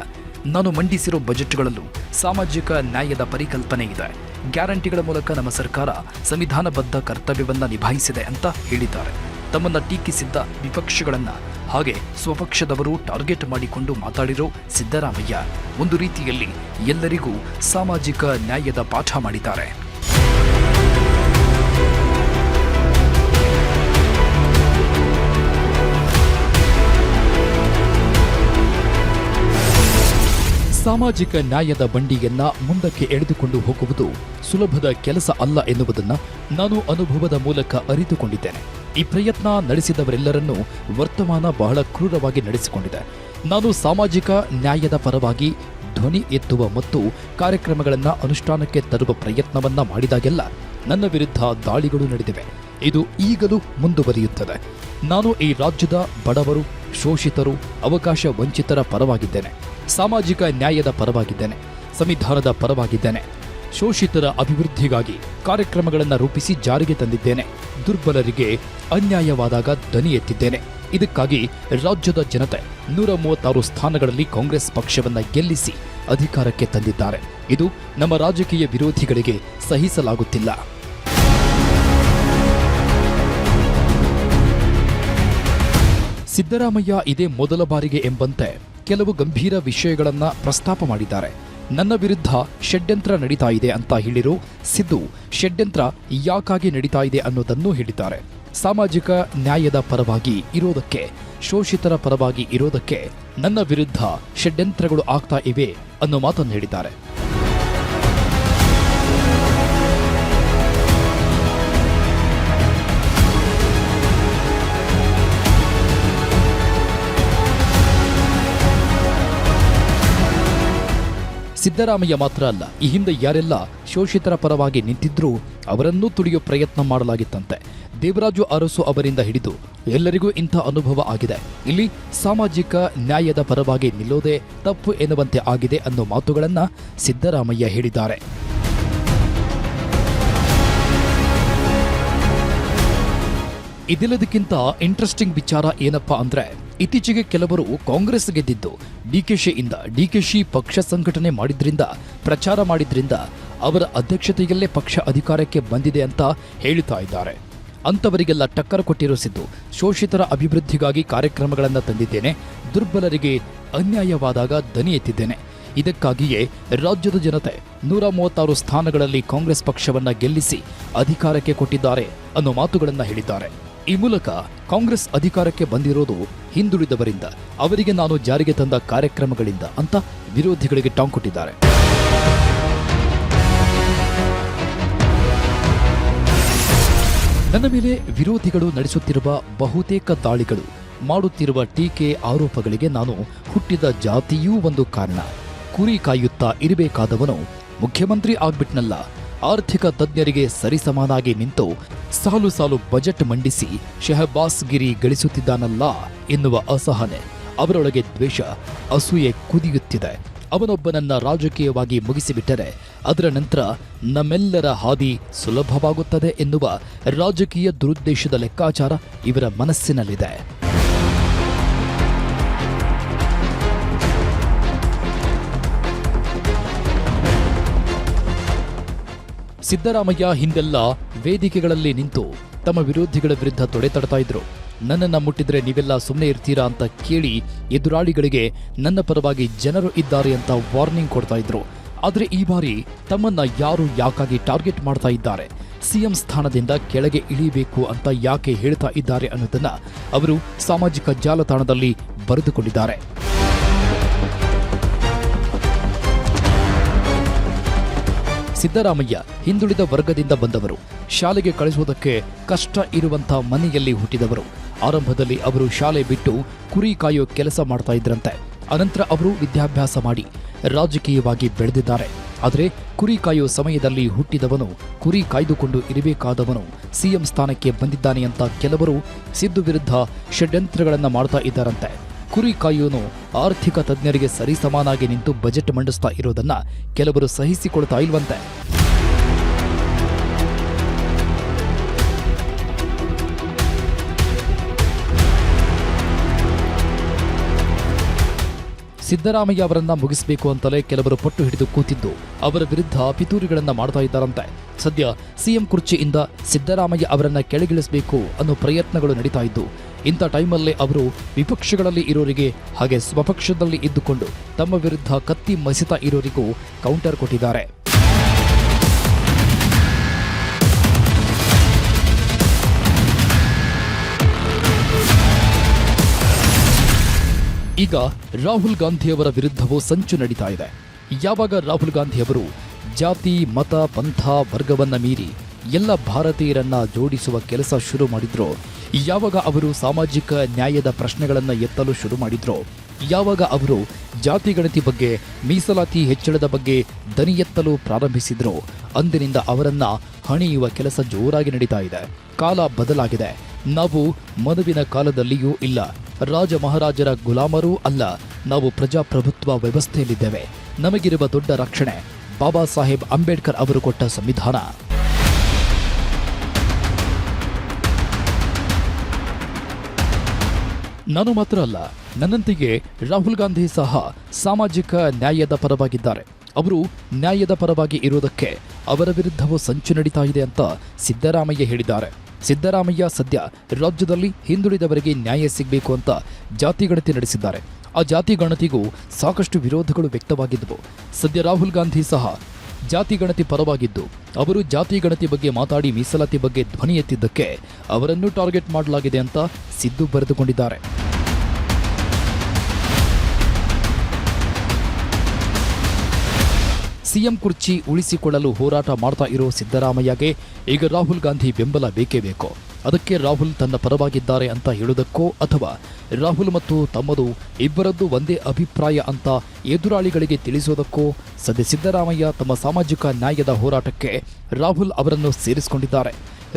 [SPEAKER 1] ನಾನು ಮಂಡಿಸಿರೋ ಬಜೆಟ್ಗಳಲ್ಲೂ ಸಾಮಾಜಿಕ ನ್ಯಾಯದ ಪರಿಕಲ್ಪನೆ ಇದೆ. ಗ್ಯಾರಂಟಿಗಳ ಮೂಲಕ ನಮ್ಮ ಸರ್ಕಾರ ಸಂವಿಧಾನಬದ್ಧ ಕರ್ತವ್ಯವನ್ನ ನಿಭಾಯಿಸಿದೆ ಅಂತ ಹೇಳಿದ್ದಾರೆ. ತಮ್ಮನ್ನ ಟೀಕಿಸಿದ್ದ ವಿಪಕ್ಷಗಳನ್ನ ಹಾಗೆ ಸ್ವಪಕ್ಷದವರು ಟಾರ್ಗೆಟ್ ಮಾಡಿಕೊಂಡು ಮಾತಾಡಿರೋ ಸಿದ್ದರಾಮಯ್ಯ ಒಂದು ರೀತಿಯಲ್ಲಿ ಎಲ್ಲರಿಗೂ ಸಾಮಾಜಿಕ ನ್ಯಾಯದ ಪಾಠ ಮಾಡಿದ್ದಾರೆ. ಸಾಮಾಜಿಕ ನ್ಯಾಯದ ಬಂಡಿಯನ್ನ ಮುಂದಕ್ಕೆ ಎಳೆದುಕೊಂಡು ಹೋಗುವುದು ಸುಲಭದ ಕೆಲಸ ಅಲ್ಲ ಎನ್ನುವುದನ್ನು ನಾನು ಅನುಭವದ ಮೂಲಕ ಅರಿತುಕೊಂಡಿದ್ದೇನೆ. ಈ ಪ್ರಯತ್ನ ನಡೆಸಿದವರೆಲ್ಲರನ್ನೂ ವರ್ತಮಾನ ಬಹಳ ಕ್ರೂರವಾಗಿ ನಡೆಸಿಕೊಂಡಿದೆ. ನಾನು ಸಾಮಾಜಿಕ ನ್ಯಾಯದ ಪರವಾಗಿ ಧ್ವನಿ ಎತ್ತುವ ಮತ್ತು ಕಾರ್ಯಕ್ರಮಗಳನ್ನು ಅನುಷ್ಠಾನಕ್ಕೆ ತರುವ ಪ್ರಯತ್ನವನ್ನ ಮಾಡಿದಾಗೆಲ್ಲ ನನ್ನ ವಿರುದ್ಧ ದಾಳಿಗಳು ನಡೆದಿವೆ. ಇದು ಈಗಲೂ ಮುಂದುವರಿಯುತ್ತದೆ. ನಾನು ಈ ರಾಜ್ಯದ ಬಡವರು, ಶೋಷಿತರು, ಅವಕಾಶ ವಂಚಿತರ ಪರವಾಗಿದ್ದೇನೆ. ಸಾಮಾಜಿಕ ನ್ಯಾಯದ ಪರವಾಗಿದ್ದೇನೆ. ಸಂವಿಧಾನದ ಪರವಾಗಿದ್ದೇನೆ. ಶೋಷಿತರ ಅಭಿವೃದ್ಧಿಗಾಗಿ ಕಾರ್ಯಕ್ರಮಗಳನ್ನು ರೂಪಿಸಿ ಜಾರಿಗೆ ತಂದಿದ್ದೇನೆ. ದುರ್ಬಲರಿಗೆ ಅನ್ಯಾಯವಾದಾಗ ಧ್ವನಿ ಎತ್ತಿದ್ದೇನೆ. ಇದಕ್ಕಾಗಿ ರಾಜ್ಯದ ಜನತೆ 136 ಸ್ಥಾನಗಳಲ್ಲಿ ಕಾಂಗ್ರೆಸ್ ಪಕ್ಷವನ್ನ ಗೆಲ್ಲಿಸಿ ಅಧಿಕಾರಕ್ಕೆ ತಂದಿದ್ದಾರೆ. ಇದು ನಮ್ಮ ರಾಜಕೀಯ ವಿರೋಧಿಗಳಿಗೆ ಸಹಿಸಲಾಗುತ್ತಿಲ್ಲ. ಸಿದ್ದರಾಮಯ್ಯ ಇದೇ ಮೊದಲ ಬಾರಿಗೆ ಎಂಬಂತೆ ಕೆಲವು ಗಂಭೀರ ವಿಷಯಗಳನ್ನ ಪ್ರಸ್ತಾಪ ಮಾಡಿದ್ದಾರೆ. ನನ್ನ ವಿರುದ್ಧ ಷಡ್ಯಂತ್ರ ನಡೀತಾ ಇದೆ ಅಂತ ಹೇಳಿರೋ ಸಿದ್ದು, ಷಡ್ಯಂತ್ರ ಯಾಕಾಗಿ ನಡೀತಾ ಇದೆ ಅನ್ನೋದನ್ನು ಹೇಳಿದ್ದಾರೆ. ಸಾಮಾಜಿಕ ನ್ಯಾಯದ ಪರವಾಗಿ ಇರೋದಕ್ಕೆ, ಶೋಷಿತರ ಪರವಾಗಿ ಇರೋದಕ್ಕೆ ನನ್ನ ವಿರುದ್ಧ ಷಡ್ಯಂತ್ರಗಳು ಆಗ್ತಾ ಇವೆ ಅನ್ನೋ ಮಾತನ್ನು ಹೇಳಿದ್ದಾರೆ. ಸಿದ್ದರಾಮಯ್ಯ ಮಾತ್ರ ಅಲ್ಲ, ಈ ಹಿಂದೆ ಯಾರೆಲ್ಲ ಶೋಷಿತರ ಪರವಾಗಿ ನಿಂತಿದ್ರೂ ಅವರನ್ನೂ ತುಳಿಯೋ ಪ್ರಯತ್ನ ಮಾಡಲಾಗಿತ್ತಂತೆ. ದೇವರಾಜು ಅರಸು ಅವರಿಂದ ಹಿಡಿದು ಎಲ್ಲರಿಗೂ ಇಂಥ ಅನುಭವ ಆಗಿದೆ. ಇಲ್ಲಿ ಸಾಮಾಜಿಕ ನ್ಯಾಯದ ಪರವಾಗಿ ನಿಲ್ಲೋದೇ ತಪ್ಪು ಎನ್ನುವಂತೆ ಆಗಿದೆ ಅನ್ನೋ ಮಾತುಗಳನ್ನ ಸಿದ್ದರಾಮಯ್ಯ ಹೇಳಿದ್ದಾರೆ. ಇದೆಲ್ಲದಕ್ಕಿಂತ ಇಂಟ್ರೆಸ್ಟಿಂಗ್ ವಿಚಾರ ಏನಪ್ಪಾ ಅಂದ್ರೆ, ಇತ್ತೀಚೆಗೆ ಕೆಲವರು ಕಾಂಗ್ರೆಸ್ ಗೆದ್ದಿದ್ದು ಡಿಕೆಶಿಯಿಂದ. ಡಿಕೆಶಿ ಪಕ್ಷ ಸಂಘಟನೆ ಮಾಡಿದ್ರಿಂದ, ಪ್ರಚಾರ ಮಾಡಿದ್ರಿಂದ ಅವರ ಅಧ್ಯಕ್ಷತೆಯಲ್ಲೇ ಪಕ್ಷ ಅಧಿಕಾರಕ್ಕೆ ಬಂದಿದೆ ಅಂತ ಹೇಳ್ತಾ ಇದ್ದಾರೆ. ಅಂಥವರಿಗೆಲ್ಲ ಟಕ್ಕರ್ ಕೊಟ್ಟಿರೋ ಸಿದ್ದು, ಶೋಷಿತರ ಅಭಿವೃದ್ಧಿಗಾಗಿ ಕಾರ್ಯಕ್ರಮಗಳನ್ನು ತಂದಿದ್ದೇನೆ, ದುರ್ಬಲರಿಗೆ ಅನ್ಯಾಯವಾದಾಗ ದನಿ ಎತ್ತಿದ್ದೇನೆ. ಇದಕ್ಕಾಗಿಯೇ ರಾಜ್ಯದ ಜನತೆ 136 ಸ್ಥಾನಗಳಲ್ಲಿ ಕಾಂಗ್ರೆಸ್ ಪಕ್ಷವನ್ನ ಗೆಲ್ಲಿಸಿ ಅಧಿಕಾರಕ್ಕೆ ಕೊಟ್ಟಿದ್ದಾರೆ ಅನ್ನೋ ಮಾತುಗಳನ್ನು ಹೇಳಿದ್ದಾರೆ. ಈ ಮೂಲಕ ಕಾಂಗ್ರೆಸ್ ಅಧಿಕಾರಕ್ಕೆ ಬಂದಿರೋದು ಹಿಂದುಳಿದವರಿಂದ, ಅವರಿಗೆ ನಾನು ಜಾರಿಗೆ ತಂದ ಕಾರ್ಯಕ್ರಮಗಳಿಂದ ಅಂತ ವಿರೋಧಿಗಳಿಗೆ ಟಾಂಗ್ ಕೊಟ್ಟಿದ್ದಾರೆ. ನನ್ನ ಮೇಲೆ ವಿರೋಧಿಗಳು ನಡೆಸುತ್ತಿರುವ ಬಹುತೇಕ ದಾಳಿಗಳು, ಮಾಡುತ್ತಿರುವ ಟೀಕೆ ಆರೋಪಗಳಿಗೆ ನಾನು ಹುಟ್ಟಿದ ಜಾತಿಯೂ ಒಂದು ಕಾರಣ. ಕುರಿ ಕಾಯುತ್ತಾ ಇರಬೇಕಾದವನು ಮುಖ್ಯಮಂತ್ರಿ ಆಗ್ಬಿಟ್ನಲ್ಲ. ಆರ್ಥಿಕ ತಜ್ಞರಿಗೆ ಸರಿಸಮಾನಾಗಿ ನಿಂತು ಸಾಲು ಸಾಲು ಬಜೆಟ್ ಮಂಡಿಸಿ ಶಹಬಾಸ್ ಗಿರಿ ಗಳಿಸುತ್ತಿದ್ದಾನಲ್ಲ ಎನ್ನುವ ಅಸಹನೆ, ಅವರೊಳಗೆ ದ್ವೇಷ, ಅಸೂಯೆ ಕುದಿಯುತ್ತಿದೆ. ಅವನೊಬ್ಬನನ್ನ ರಾಜಕೀಯವಾಗಿ ಮುಗಿಸಿಬಿಟ್ಟರೆ ಅದರ ನಂತರ ನಮ್ಮೆಲ್ಲರ ಹಾದಿ ಸುಲಭವಾಗುತ್ತದೆ ಎನ್ನುವ ರಾಜಕೀಯ ದುರುದ್ದೇಶದ ಲೆಕ್ಕಾಚಾರ ಇವರ ಮನಸ್ಸಿನಲ್ಲಿದೆ. ಸಿದ್ದರಾಮಯ್ಯ ಹಿಂದೆಲ್ಲ ವೇದಿಕೆಗಳಲ್ಲಿ ನಿಂತು ತಮ್ಮ ವಿರೋಧಿಗಳ ವಿರುದ್ಧ ತೊಡೆತಡ್ತಾ ಇದ್ರು. ನನ್ನನ್ನು ಮುಟ್ಟಿದ್ರೆ ನೀವೆಲ್ಲ ಸುಮ್ಮನೆ ಇರ್ತೀರಾ ಅಂತ ಕೇಳಿ ಎದುರಾಳಿಗಳಿಗೆ ನನ್ನ ಪರವಾಗಿ ಜನರು ಇದ್ದಾರೆ ಅಂತ ವಾರ್ನಿಂಗ್ ಕೊಡ್ತಾ ಇದ್ರು. ಆದರೆ ಈ ಬಾರಿ ತಮ್ಮನ್ನ ಯಾರು ಯಾಕಾಗಿ ಟಾರ್ಗೆಟ್ ಮಾಡ್ತಾ ಇದ್ದಾರೆ, ಸಿಎಂ ಸ್ಥಾನದಿಂದ ಕೆಳಗೆ ಇಳಿಬೇಕು ಅಂತ ಯಾಕೆ ಹೇಳ್ತಾ ಇದ್ದಾರೆ ಅನ್ನೋದನ್ನ ಅವರು ಸಾಮಾಜಿಕ ಜಾಲತಾಣದಲ್ಲಿ ಬರೆದುಕೊಂಡಿದ್ದಾರೆ. ಸಿದ್ದರಾಮಯ್ಯ ಹಿಂದುಳಿದ ವರ್ಗದಿಂದ ಬಂದವರು, ಶಾಲೆಗೆ ಕಳಿಸುವುದಕ್ಕೆ ಕಷ್ಟ ಇರುವಂಥ ಮನೆಯಲ್ಲಿ ಹುಟ್ಟಿದವರು. ಆರಂಭದಲ್ಲಿ ಅವರು ಶಾಲೆ ಬಿಟ್ಟು ಕುರಿ ಕಾಯೋ ಕೆಲಸ ಮಾಡ್ತಾ ಇದ್ರಂತೆ. ಅನಂತರ ಅವರು ವಿದ್ಯಾಭ್ಯಾಸ ಮಾಡಿ ರಾಜಕೀಯವಾಗಿ ಬೆಳೆದಿದ್ದಾರೆ. ಆದರೆ ಕುರಿ ಕಾಯೋ ಸಮಯದಲ್ಲಿ ಹುಟ್ಟಿದವನು, ಕುರಿ ಕಾಯ್ದುಕೊಂಡು ಇರಬೇಕಾದವನು ಸಿಎಂ ಸ್ಥಾನಕ್ಕೆ ಬಂದಿದ್ದಾನೆ ಅಂತ ಕೆಲವರು ಸಿದ್ದು ವಿರುದ್ಧ ಷಡ್ಯಂತ್ರಗಳನ್ನು ಮಾಡ್ತಾ ಇದ್ದಾರಂತೆ. ಕುರಿ ಕಾಯೋನು ಆರ್ಥಿಕ ತಜ್ಞರಿಗೆ ಸರಿಸಮಾನಾಗಿ ನಿಂತು ಬಜೆಟ್ ಮಂಡಿಸ್ತಾ ಇರೋದನ್ನ ಕೆಲವರು ಸಹಿಸಿಕೊಳ್ತಾ ಇಲ್ವಂತೆ. ಸಿದ್ದರಾಮಯ್ಯ ಅವರನ್ನ ಮುಗಿಸಬೇಕು ಅಂತಲೇ ಕೆಲವರು ಪಟ್ಟು ಹಿಡಿದು ಕೂತಿದ್ದು ಅವರ ವಿರುದ್ಧ ಪಿತೂರಿಗಳನ್ನ ಮಾಡ್ತಾ ಇದ್ದಾರಂತೆ. ಸದ್ಯ ಸಿಎಂ ಕುರ್ಚಿಯಿಂದ ಸಿದ್ದರಾಮಯ್ಯ ಅವರನ್ನ ಕೆಳಗಿಳಿಸಬೇಕು ಅನ್ನೋ ಪ್ರಯತ್ನಗಳು ನಡೀತಾ ಇದ್ದು, ಇಂಥ ಟೈಮಲ್ಲೇ ಅವರು ವಿಪಕ್ಷಗಳಲ್ಲಿ ಇರೋರಿಗೆ ಹಾಗೆ ಸ್ವಪಕ್ಷದಲ್ಲಿ ಇದ್ದುಕೊಂಡು ತಮ್ಮ ವಿರುದ್ಧ ಕತ್ತಿ ಮಸಿತಾ ಇರೋರಿಗೂ ಕೌಂಟರ್ ಕೊಟ್ಟಿದ್ದಾರೆ. ಈಗ ರಾಹುಲ್ ಗಾಂಧಿಯವರ ವಿರುದ್ಧವೂ ಸಂಚು ನಡೀತಾ ಇದೆ. ಯಾವಾಗ ರಾಹುಲ್ ಗಾಂಧಿಯವರು ಜಾತಿ, ಮತ, ಪಂಥ, ವರ್ಗವನ್ನ ಮೀರಿ ಎಲ್ಲ ಭಾರತೀಯರನ್ನ ಜೋಡಿಸುವ ಕೆಲಸ ಶುರು ಮಾಡಿದ್ರೋ, ಯಾವಾಗ ಅವರು ಸಾಮಾಜಿಕ ನ್ಯಾಯದ ಪ್ರಶ್ನೆಗಳನ್ನು ಎತ್ತಲು ಶುರು ಮಾಡಿದ್ರೋ, ಯಾವಾಗ ಅವರು ಜಾತಿ ಗಣತಿ ಬಗ್ಗೆ, ಮೀಸಲಾತಿ ಹೆಚ್ಚಳದ ಬಗ್ಗೆ ದನಿ ಎತ್ತಲು ಪ್ರಾರಂಭಿಸಿದ್ರೋ, ಅಂದಿನಿಂದ ಅವರನ್ನ ಹಣಿಯುವ ಕೆಲಸ ಜೋರಾಗಿ ನಡೀತಾ ಇದೆ. ಕಾಲ ಬದಲಾಗಿದೆ. ನಾವು ಮನುವಿನ ಕಾಲದಲ್ಲಿಯೂ ಇಲ್ಲ, ರಾಜ ಮಹಾರಾಜರ ಗುಲಾಮರೂ ಅಲ್ಲ. ನಾವು ಪ್ರಜಾಪ್ರಭುತ್ವ ವ್ಯವಸ್ಥೆಯಲ್ಲಿದ್ದೇವೆ. ನಮಗಿರುವ ದೊಡ್ಡ ರಕ್ಷಣೆ ಬಾಬಾ ಸಾಹೇಬ್ ಅಂಬೇಡ್ಕರ್ ಅವರು ಕೊಟ್ಟ ಸಂವಿಧಾನ. ನಾನು ಮಾತ್ರ ಅಲ್ಲ, ನನ್ನಂತೆಯೇ ರಾಹುಲ್ ಗಾಂಧಿ ಸಹ ಸಾಮಾಜಿಕ ನ್ಯಾಯದ ಪರವಾಗಿದ್ದಾರೆ. ಅವರು ನ್ಯಾಯದ ಪರವಾಗಿ ಇರೋದಕ್ಕೆ ಅವರ ವಿರುದ್ಧವೂ ಸಂಚು ನಡೀತಾ ಇದೆ ಅಂತ ಸಿದ್ದರಾಮಯ್ಯ ಹೇಳಿದ್ದಾರೆ. ಸಿದ್ದರಾಮಯ್ಯ ಸದ್ಯ ರಾಜ್ಯದಲ್ಲಿ ಹಿಂದುಳಿದವರಿಗೆ ನ್ಯಾಯ ಸಿಗಬೇಕು ಅಂತ ಜಾತಿ ಗಣತಿ ನಡೆಸಿದ್ದಾರೆ. ಆ ಜಾತಿ ಗಣತಿಗೂ ಸಾಕಷ್ಟು ವಿರೋಧಗಳು ವ್ಯಕ್ತವಾಗಿದ್ದವು. ಸದ್ಯ ರಾಹುಲ್ ಗಾಂಧಿ ಸಹ ಜಾತಿ ಗಣತಿ ಪರವಾಗಿದ್ದು, ಅವರು ಜಾತಿ ಗಣತಿ ಬಗ್ಗೆ ಮಾತಾಡಿ ಮೀಸಲಾತಿ ಬಗ್ಗೆ ಧ್ವನಿ ಎತ್ತಿದ್ದಕ್ಕೆ ಅವರನ್ನು ಟಾರ್ಗೆಟ್ ಮಾಡಲಾಗಿದೆ ಅಂತ ಸಿದ್ದು ಬರೆದುಕೊಂಡಿದ್ದಾರೆ. ಸಿಎಂ ಕುರ್ಚಿ ಉಳಿಸಿಕೊಳ್ಳಲು ಹೋರಾಟ ಮಾಡ್ತಾ ಇರೋ ಸಿದ್ದರಾಮಯ್ಯಗೆ ಈಗ ರಾಹುಲ್ ಗಾಂಧಿ ಬೆಂಬಲ ಬೇಕೇ ಬೇಕು. ಅದಕ್ಕೆ ರಾಹುಲ್ ತನ್ನ ಪರವಾಗಿದ್ದಾರೆ ಅಂತ ಹೇಳುವುದಕ್ಕೋ ಅಥವಾ ರಾಹುಲ್ ಮತ್ತು ತಮ್ಮದು ಇಬ್ಬರದ್ದು ಒಂದೇ ಅಭಿಪ್ರಾಯ ಅಂತ ಎದುರಾಳಿಗಳಿಗೆ ತಿಳಿಸೋದಕ್ಕೋ ಸದ್ಯ ಸಿದ್ದರಾಮಯ್ಯ ತಮ್ಮ ಸಾಮಾಜಿಕ ನ್ಯಾಯದ ಹೋರಾಟಕ್ಕೆ ರಾಹುಲ್ ಅವರನ್ನು ಸೇರಿಸಿಕೊಂಡಿದ್ದಾರೆ.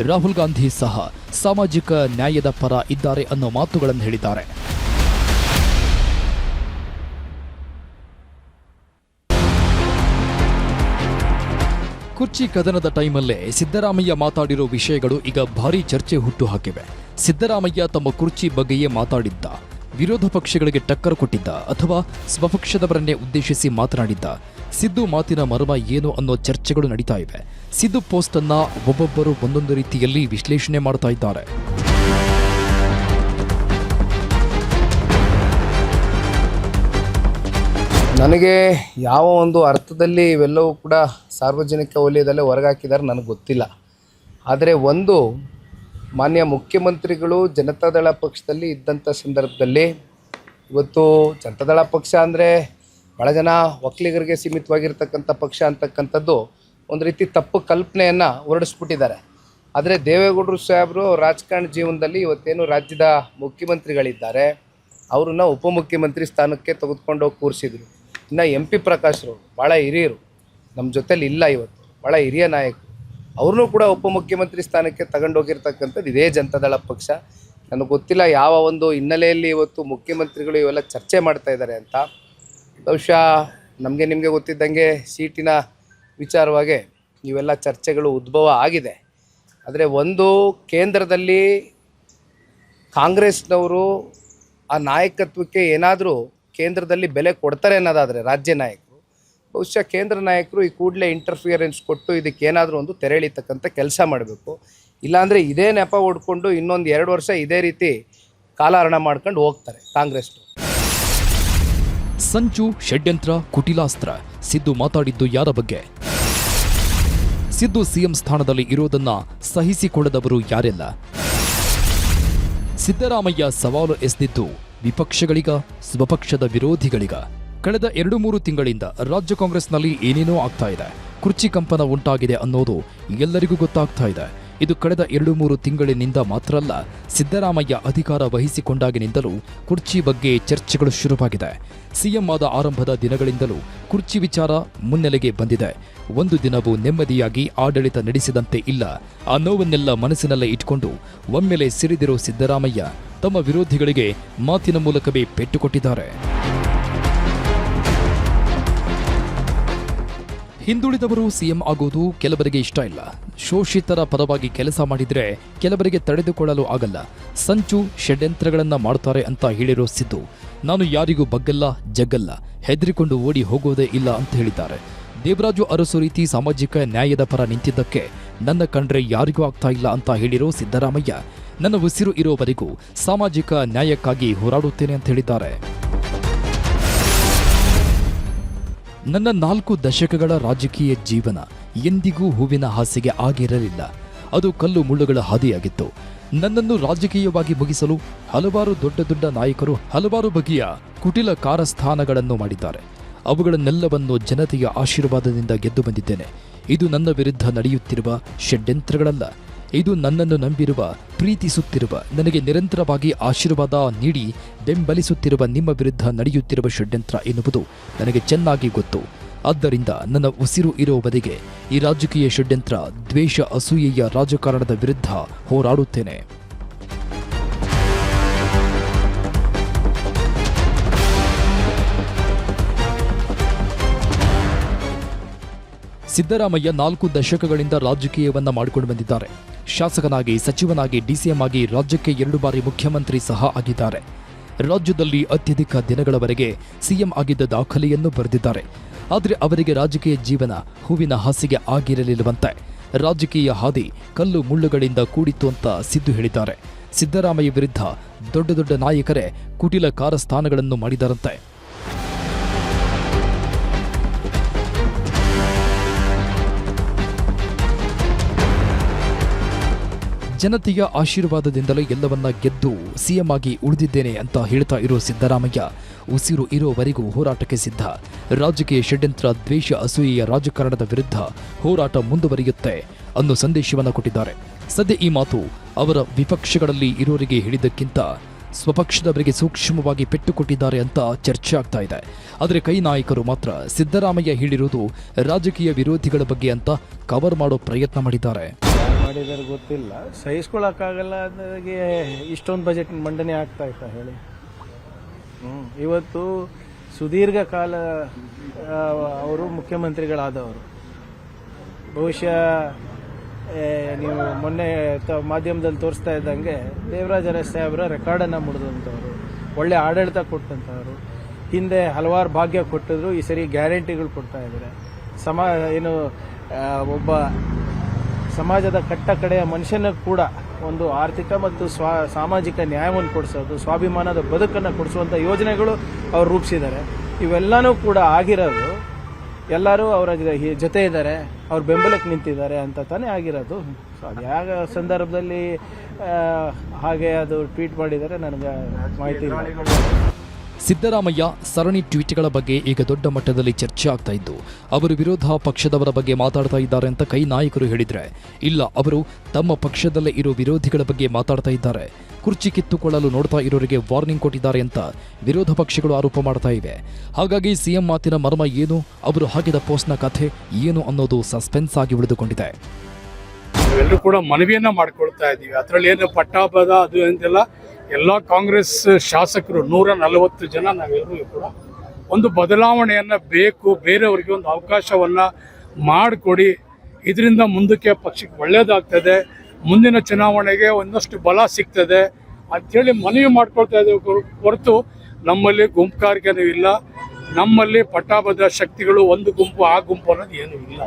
[SPEAKER 1] ರಾಹುಲ್ ಗಾಂಧಿ ಸಹ ಸಾಮಾಜಿಕ ನ್ಯಾಯದ ಪರ ಇದ್ದಾರೆ ಅನ್ನೋ ಮಾತುಗಳನ್ನು ಹೇಳಿದ್ದಾರೆ. ಕುರ್ಚಿ ಕದನದ ಟೈಮಲ್ಲೇ ಸಿದ್ದರಾಮಯ್ಯ ಮಾತಾಡಿರೋ ವಿಷಯಗಳು ಈಗ ಭಾರೀ ಚರ್ಚೆ ಹುಟ್ಟು ಹಾಕಿವೆ. ಸಿದ್ದರಾಮಯ್ಯ ತಮ್ಮ ಕುರ್ಚಿ ಬಗ್ಗೆಯೇ ಮಾತಾಡಿದ್ದ, ವಿರೋಧ ಪಕ್ಷಗಳಿಗೆ ಟಕ್ಕರ್ ಕೊಟ್ಟಿದ್ದ ಅಥವಾ ಸ್ವಪಕ್ಷದವರನ್ನೇ ಉದ್ದೇಶಿಸಿ ಮಾತನಾಡಿದ್ದ? ಸಿದ್ದು ಮಾತಿನ ಮರ್ಮ ಏನು ಅನ್ನೋ ಚರ್ಚೆಗಳು ನಡೀತಾ ಇವೆ. ಸಿದ್ದು ಪೋಸ್ಟ್ ಅನ್ನ ಒಬ್ಬೊಬ್ಬರು ಒಂದೊಂದು ರೀತಿಯಲ್ಲಿ ವಿಶ್ಲೇಷಣೆ ಮಾಡ್ತಾ ಇದ್ದಾರೆ.
[SPEAKER 2] ನನಗೆ ಯಾವ ಒಂದು ಅರ್ಥದಲ್ಲಿ ಇವೆಲ್ಲವೂ ಕೂಡ ಸಾರ್ವಜನಿಕ ವಲಯದಲ್ಲೇ ಹೊರಗಾಕಿದ್ದಾರೆ ನನಗೆ ಗೊತ್ತಿಲ್ಲ. ಆದರೆ ಒಂದು ಮಾನ್ಯ ಮುಖ್ಯಮಂತ್ರಿಗಳು ಜನತಾದಳ ಪಕ್ಷದಲ್ಲಿ ಇದ್ದಂಥ ಸಂದರ್ಭದಲ್ಲಿ, ಇವತ್ತು ಜನತಾದಳ ಪಕ್ಷ ಅಂದರೆ ಭಾಳ ಜನ ಒಕ್ಕಲಿಗರಿಗೆ ಸೀಮಿತವಾಗಿರ್ತಕ್ಕಂಥ ಪಕ್ಷ ಅಂತಕ್ಕಂಥದ್ದು ಒಂದು ರೀತಿ ತಪ್ಪು ಕಲ್ಪನೆಯನ್ನು ಹೊರಡಿಸ್ಬಿಟ್ಟಿದ್ದಾರೆ. ಆದರೆ ದೇವೇಗೌಡರು ಸಾಹೇಬರು ರಾಜಕಾರಣ ಜೀವನದಲ್ಲಿ ಇವತ್ತೇನು ರಾಜ್ಯದ ಮುಖ್ಯಮಂತ್ರಿಗಳಿದ್ದಾರೆ ಅವ್ರನ್ನ ಉಪಮುಖ್ಯಮಂತ್ರಿ ಸ್ಥಾನಕ್ಕೆ ತೆಗೆದುಕೊಂಡು ಹೋಗಿ ಕೂರಿಸಿದ್ರು. ಇನ್ನು MP ಪ್ರಕಾಶ್ರು ಭಾಳ ಹಿರಿಯರು, ನಮ್ಮ ಜೊತೇಲಿ ಇಲ್ಲ, ಇವತ್ತು ಭಾಳ ಹಿರಿಯ ನಾಯಕರು, ಅವ್ರನ್ನೂ ಕೂಡ ಉಪಮುಖ್ಯಮಂತ್ರಿ ಸ್ಥಾನಕ್ಕೆ ತಗೊಂಡೋಗಿರ್ತಕ್ಕಂಥದ್ದು ಇದೇ ಜನತಾದಳ ಪಕ್ಷ. ನನಗೆ ಗೊತ್ತಿಲ್ಲ ಯಾವ ಒಂದು ಹಿನ್ನೆಲೆಯಲ್ಲಿ ಇವತ್ತು ಮುಖ್ಯಮಂತ್ರಿಗಳು ಇವೆಲ್ಲ ಚರ್ಚೆ ಮಾಡ್ತಾ ಇದ್ದಾರೆ ಅಂತ. ಬಹುಶಃ ನಿಮಗೆ ಗೊತ್ತಿದ್ದಂಗೆ ಸೀಟಿನ ವಿಚಾರವಾಗಿ ಇವೆಲ್ಲ ಚರ್ಚೆಗಳು ಉದ್ಭವ ಆಗಿದೆ. ಆದರೆ ಒಂದು ಕೇಂದ್ರದಲ್ಲಿ ಕಾಂಗ್ರೆಸ್ನವರು ಆ ನಾಯಕತ್ವಕ್ಕೆ ಏನಾದರೂ ಕೇಂದ್ರದಲ್ಲಿ ಬೆಲೆ ಕೊಡ್ತಾರೆ ಅನ್ನೋದಾದರೆ ರಾಜ್ಯ ನಾಯಕರು, ಬಹುಶಃ ಕೇಂದ್ರ ನಾಯಕರು ಈ ಕೂಡಲೇ ಇಂಟರ್ಫಿಯರೆನ್ಸ್ ಕೊಟ್ಟು ಇದಕ್ಕೇನಾದರೂ ಒಂದು ತೆರೆ ಎಳೀತಕ್ಕಂಥ ಕೆಲಸ ಮಾಡಬೇಕು. ಇಲ್ಲಾಂದರೆ ಇದೇ ನೆಪ ಹೊಡ್ಕೊಂಡು ಇನ್ನೊಂದು 2 ವರ್ಷ ಇದೇ ರೀತಿ ಕಾಲಹರಣ ಮಾಡ್ಕೊಂಡು ಹೋಗ್ತಾರೆ ಕಾಂಗ್ರೆಸ್ನು.
[SPEAKER 1] ಸಂಚು, ಷಡ್ಯಂತ್ರ, ಕುಟಿಲಾಸ್ತ್ರ. ಸಿದ್ದು ಮಾತಾಡಿದ್ದು ಯಾರ ಬಗ್ಗೆ? ಸಿದ್ದು ಸಿಎಂ ಸ್ಥಾನದಲ್ಲಿ ಇರೋದನ್ನ ಸಹಿಸಿಕೊಳ್ಳದವರು ಯಾರೆಲ್ಲ? ಸಿದ್ದರಾಮಯ್ಯ ಸವಾಲು ಎಸೆದಿದ್ದು ವಿಪಕ್ಷಗಳಿಗ, ಸ್ವಪಕ್ಷದ ವಿರೋಧಿಗಳಿಗ? ಕಳೆದ 2-3 ತಿಂಗಳಿಂದ ರಾಜ್ಯ ಕಾಂಗ್ರೆಸ್ನಲ್ಲಿ ಏನೇನೋ ಆಗ್ತಾ ಇದೆ. ಕುರ್ಚಿ ಕಂಪನ ಉಂಟಾಗಿದೆ ಅನ್ನೋದು ಎಲ್ಲರಿಗೂ ಗೊತ್ತಾಗ್ತಾ ಇದೆ. ಇದು ಕಳೆದ 2-3 ತಿಂಗಳಿನಿಂದ ಮಾತ್ರ ಅಲ್ಲ, ಸಿದ್ದರಾಮಯ್ಯ ಅಧಿಕಾರ ವಹಿಸಿಕೊಂಡಾಗಿನಿಂದಲೂ ಕುರ್ಚಿ ಬಗ್ಗೆ ಚರ್ಚೆಗಳು ಶುರುವಾಗಿದೆ. ಸಿಎಂ ಆದ ಆರಂಭದ ದಿನಗಳಿಂದಲೂ ಕುರ್ಚಿ ವಿಚಾರ ಮುನ್ನೆಲೆಗೆ ಬಂದಿದೆ. ಒಂದು ದಿನವೂ ನೆಮ್ಮದಿಯಾಗಿ ಆಡಳಿತ ನಡೆಸಿದಂತೆ ಇಲ್ಲ. ಆ ನೋವನ್ನೆಲ್ಲ ಮನಸ್ಸಿನಲ್ಲೇ ಇಟ್ಕೊಂಡು ಒಮ್ಮೆಲೆ ಸಿರಿದಿರೋ ಸಿದ್ದರಾಮಯ್ಯ ತಮ್ಮ ವಿರೋಧಿಗಳಿಗೆ ಮಾತಿನ ಮೂಲಕವೇ ಪೆಟ್ಟು ಕೊಟ್ಟಿದ್ದಾರೆ. ಹಿಂದುಳಿದವರು ಸಿಎಂ ಆಗೋದು ಕೆಲವರಿಗೆ ಇಷ್ಟ ಇಲ್ಲ. ಶೋಷಿತರ ಪರವಾಗಿ ಕೆಲಸ ಮಾಡಿದ್ರೆ ಕೆಲವರಿಗೆ ತಡೆದುಕೊಳ್ಳಲು ಆಗಲ್ಲ. ಸಂಚು, ಷಡ್ಯಂತ್ರಗಳನ್ನ ಮಾಡ್ತಾರೆ ಅಂತ ಹೇಳಿರೋ ಸಿದ್ದು, ನಾನು ಯಾರಿಗೂ ಬಗ್ಗಲ್ಲ, ಜಗ್ಗಲ್ಲ, ಹೆದರಿಕೊಂಡು ಓಡಿ ಹೋಗೋದೇ ಇಲ್ಲ ಅಂತ ಹೇಳಿದ್ದಾರೆ. ದೇವರಾಜು ಅರಸು ರೀತಿ ಸಾಮಾಜಿಕ ನ್ಯಾಯದ ಪರ ನಿಂತಿದ್ದಕ್ಕೆ ನನ್ನ ಕಂಡ್ರೆ ಯಾರಿಗೂ ಆಗ್ತಾ ಇಲ್ಲ ಅಂತ ಹೇಳಿರೋ ಸಿದ್ದರಾಮಯ್ಯ, ನನ್ನ ಉಸಿರು ಇರೋವರೆಗೂ ಸಾಮಾಜಿಕ ನ್ಯಾಯಕ್ಕಾಗಿ ಹೋರಾಡುತ್ತೇನೆ ಅಂತ ಹೇಳಿದ್ದಾರೆ. ನನ್ನ 4 ದಶಕಗಳ ರಾಜಕೀಯ ಜೀವನ ಎಂದಿಗೂ ಹೂವಿನ ಹಾಸಿಗೆ ಆಗಿರಲಿಲ್ಲ. ಅದು ಕಲ್ಲು ಮುಳ್ಳುಗಳ ಹಾದಿಯಾಗಿತ್ತು. ನನ್ನನ್ನು ರಾಜಕೀಯವಾಗಿ ಮುಗಿಸಲು ಹಲವಾರು ದೊಡ್ಡ ನಾಯಕರು ಹಲವಾರು ಬಗೆಯ ಕುಟಿಲ ಕಾರಸ್ಥಾನಗಳನ್ನು ಮಾಡಿದ್ದಾರೆ. ಅವುಗಳನ್ನೆಲ್ಲವನ್ನು ಜನತೆಯ ಆಶೀರ್ವಾದದಿಂದ ಗೆದ್ದು ಬಂದಿದ್ದೇನೆ. ಇದು ನನ್ನ ವಿರುದ್ಧ ನಡೆಯುತ್ತಿರುವ ಷಡ್ಯಂತ್ರಗಳಲ್ಲ. ಇದು ನನ್ನನ್ನು ನಂಬಿರುವ, ಪ್ರೀತಿಸುತ್ತಿರುವ, ನನಗೆ ನಿರಂತರವಾಗಿ ಆಶೀರ್ವಾದ ನೀಡಿ ಬೆಂಬಲಿಸುತ್ತಿರುವ ನಿಮ್ಮ ವಿರುದ್ಧ ನಡೆಯುತ್ತಿರುವ ಷಡ್ಯಂತ್ರ ಎನ್ನುವುದು ನನಗೆ ಚೆನ್ನಾಗಿ ಗೊತ್ತು. ಆದ್ದರಿಂದ ನನ್ನ ಉಸಿರು ಇರುವವರೆಗೆ ಈ ರಾಜಕೀಯ ಷಡ್ಯಂತ್ರ, ದ್ವೇಷ, ಅಸೂಯೆಯ ರಾಜಕಾರಣದ ವಿರುದ್ಧ ಹೋರಾಡುತ್ತೇನೆ. ಸಿದ್ದರಾಮಯ್ಯ 4 ದಶಕಗಳಿಂದ ರಾಜಕೀಯವನ್ನ ಮಾಡಿಕೊಂಡು ಬಂದಿದ್ದಾರೆ. ಶಾಸಕನಾಗಿ, ಸಚಿವನಾಗಿ, DCM ಆಗಿ ರಾಜ್ಯಕ್ಕೆ 2 ಬಾರಿ ಮುಖ್ಯಮಂತ್ರಿ ಸಹ ಆಗಿದ್ದಾರೆ. ರಾಜ್ಯದಲ್ಲಿ ಅತ್ಯಧಿಕ ದಿನಗಳವರೆಗೆ ಸಿಎಂ ಆಗಿದ್ದ ದಾಖಲೆಯನ್ನು ಬರೆದಿದ್ದಾರೆ. ಆದರೆ ಅವರಿಗೆ ರಾಜಕೀಯ ಜೀವನ ಹೂವಿನ ಹಾಸಿಗೆ ಆಗಿರಲಿಲ್ಲವಂತೆ. ರಾಜಕೀಯ ಹಾದಿ ಕಲ್ಲು ಮುಳ್ಳುಗಳಿಂದ ಕೂಡಿತ್ತು ಅಂತ ಸಿದ್ದು ಹೇಳಿದ್ದಾರೆ. ಸಿದ್ದರಾಮಯ್ಯ ವಿರುದ್ಧ ದೊಡ್ಡ ನಾಯಕರೇ ಕುಟಿಲ ಕಾರಸ್ಥಾನಗಳನ್ನು ಮಾಡಿದರಂತೆ. ಜನತೆಯ ಆಶೀರ್ವಾದದಿಂದಲೇ ಎಲ್ಲವನ್ನ ಗೆದ್ದು ಸಿಎಂ ಆಗಿ ಉಳಿದಿದ್ದೇನೆ ಅಂತ ಹೇಳ್ತಾ ಇರೋ ಸಿದ್ದರಾಮಯ್ಯ ಉಸಿರು ಇರೋವರೆಗೂ ಹೋರಾಟಕ್ಕೆ ಸಿದ್ಧ. ರಾಜಕೀಯ ಷಡ್ಯಂತ್ರ, ದ್ವೇಷ, ಅಸೂಯೆಯ ರಾಜಕಾರಣದ ವಿರುದ್ಧ ಹೋರಾಟ ಮುಂದುವರಿಯುತ್ತೆ ಅನ್ನೋ ಸಂದೇಶವನ್ನು ಕೊಟ್ಟಿದ್ದಾರೆ. ಸದ್ಯ ಈ ಮಾತು ಅವರ ವಿಪಕ್ಷಗಳಲ್ಲಿ ಇರೋರಿಗೆ ಹೇಳಿದ್ದಕ್ಕಿಂತ ಸ್ವಪಕ್ಷದವರಿಗೆ ಸೂಕ್ಷ್ಮವಾಗಿ ಪೆಟ್ಟು ಕೊಟ್ಟಿದ್ದಾರೆ ಅಂತ ಚರ್ಚೆ ಆಗ್ತಾ ಇದೆ. ಆದರೆ ಕೈ ನಾಯಕರು ಮಾತ್ರ ಸಿದ್ದರಾಮಯ್ಯ ಹೇಳಿರುವುದು ರಾಜಕೀಯ ವಿರೋಧಿಗಳ ಬಗ್ಗೆ ಅಂತ ಕವರ್ ಮಾಡೋ ಪ್ರಯತ್ನ ಮಾಡಿದ್ದಾರೆ.
[SPEAKER 3] ಮಾಡಿದರೆ ಗೊತ್ತಿಲ್ಲ, ಸಹಿಸ್ಕೊಳ್ಳೋಕ್ಕಾಗಲ್ಲ ಅನ್ನೋದಾಗಿ ಇಷ್ಟೊಂದು ಬಜೆಟ್ ಮಂಡನೆ ಆಗ್ತಾ ಇತ್ತಾ ಹೇಳಿ. ಇವತ್ತು ಸುದೀರ್ಘ ಕಾಲ ಅವರು ಮುಖ್ಯಮಂತ್ರಿಗಳಾದವರು. ಬಹುಶಃ ನೀವು ಮೊನ್ನೆ ಮಾಧ್ಯಮದಲ್ಲಿ ತೋರಿಸ್ತಾ ಇದ್ದಂಗೆ ದೇವರಾಜ ಅರಸ್ ಸಾಹೇಬರ ರೆಕಾರ್ಡನ್ನು ಮುಡಿದಂಥವ್ರು, ಒಳ್ಳೆ ಆಡಳಿತ ಕೊಟ್ಟಂಥವ್ರು. ಹಿಂದೆ ಹಲವಾರು ಭಾಗ್ಯ ಕೊಟ್ಟಿದ್ರು, ಈ ಸರಿ ಗ್ಯಾರಂಟಿಗಳು ಕೊಡ್ತಾ ಇದ್ದಾರೆ. ಒಬ್ಬ ಸಮಾಜದ ಕಟ್ಟ ಕಡೆಯ ಮನುಷ್ಯನ ಕೂಡ ಒಂದು ಆರ್ಥಿಕ ಮತ್ತು ಸಾಮಾಜಿಕ ನ್ಯಾಯವನ್ನು ಕೊಡಿಸೋದು, ಸ್ವಾಭಿಮಾನದ ಬದುಕನ್ನು ಕೊಡಿಸುವಂಥ ಯೋಜನೆಗಳು ಅವರು ರೂಪಿಸಿದ್ದಾರೆ. ಇವೆಲ್ಲನೂ ಕೂಡ ಆಗಿರೋದು ಎಲ್ಲರೂ ಅವರ ಜೊತೆ ಇದ್ದಾರೆ, ಅವ್ರ ಬೆಂಬಲಕ್ಕೆ ನಿಂತಿದ್ದಾರೆ ಅಂತ ತಾನೇ ಆಗಿರೋದು. ಸೊ ಅದು ಯಾವ ಸಂದರ್ಭದಲ್ಲಿ ಹಾಗೆ ಅದು ಟ್ವೀಟ್ ಮಾಡಿದ್ದಾರೆ ನನಗೆ ಮಾಹಿತಿ ಇಲ್ಲ.
[SPEAKER 1] ಸಿದ್ದರಾಮಯ್ಯ ಸರಣಿ ಟ್ವೀಟ್ಗಳ ಬಗ್ಗೆ ಈಗ ದೊಡ್ಡ ಮಟ್ಟದಲ್ಲಿ ಚರ್ಚೆ ಆಗ್ತಾ ಇದ್ದು, ಅವರು ವಿರೋಧ ಪಕ್ಷದವರ ಬಗ್ಗೆ ಮಾತಾಡ್ತಾ ಇದ್ದಾರೆ ಅಂತ ಕೈ ನಾಯಕರು ಹೇಳಿದ್ರೆ, ಇಲ್ಲ ಅವರು ತಮ್ಮ ಪಕ್ಷದಲ್ಲೇ ಇರೋ ವಿರೋಧಿಗಳ ಬಗ್ಗೆ ಮಾತಾಡ್ತಾ ಇದ್ದಾರೆ, ಕುರ್ಚಿ ಕಿತ್ತುಕೊಳ್ಳಲು ನೋಡ್ತಾ ಇರೋರಿಗೆ ವಾರ್ನಿಂಗ್ ಕೊಟ್ಟಿದ್ದಾರೆ ಅಂತ ವಿರೋಧ ಪಕ್ಷಗಳು ಆರೋಪ ಮಾಡ್ತಾ ಇವೆ. ಹಾಗಾಗಿ ಸಿಎಂ ಮಾತಿನ ಮರ್ಮ ಏನು, ಅವರು ಹಾಕಿದ ಪೋಸ್ಟ್ನ ಕಥೆ ಏನು ಅನ್ನೋದು ಸಸ್ಪೆನ್ಸ್ ಆಗಿ ಉಳಿದುಕೊಂಡಿದೆ.
[SPEAKER 4] ನಾವೆಲ್ಲರೂ ಕೂಡ ಮನವಿಯನ್ನ ಮಾಡ್ಕೊಳ್ತಾ ಇದ್ದೀವಿ. ಅದರಲ್ಲಿ ಏನು ಪಟ್ಟಾಪದ ಅದು ಅಂತೆಲ್ಲ ಎಲ್ಲ ಕಾಂಗ್ರೆಸ್ ಶಾಸಕರು 140 ಜನ ನಾವೆಲ್ಲರೂ ಕೂಡ ಒಂದು ಬದಲಾವಣೆಯನ್ನ ಬೇಕು, ಬೇರೆಯವರಿಗೆ ಒಂದು ಅವಕಾಶವನ್ನ ಮಾಡಿಕೊಡಿ, ಇದರಿಂದ ಮುಂದಕ್ಕೆ ಪಕ್ಷಕ್ಕೆ ಒಳ್ಳೆಯದಾಗ್ತದೆ, ಮುಂದಿನ ಚುನಾವಣೆಗೆ ಒಂದಷ್ಟು ಬಲ ಸಿಗ್ತದೆ ಅಂಥೇಳಿ ಮನವಿ ಮಾಡ್ಕೊಳ್ತಾ ಇದ್ದೇವೆ. ಹೊರತು ನಮ್ಮಲ್ಲಿ ಗುಂಪುಗಾರಿಕೆನೂ ಇಲ್ಲ, ನಮ್ಮಲ್ಲಿ ಪಟ್ಟಾಬದ್ಧ ಶಕ್ತಿಗಳು ಒಂದು ಗುಂಪು ಆ ಗುಂಪು ಅನ್ನೋದು ಏನೂ ಇಲ್ಲ.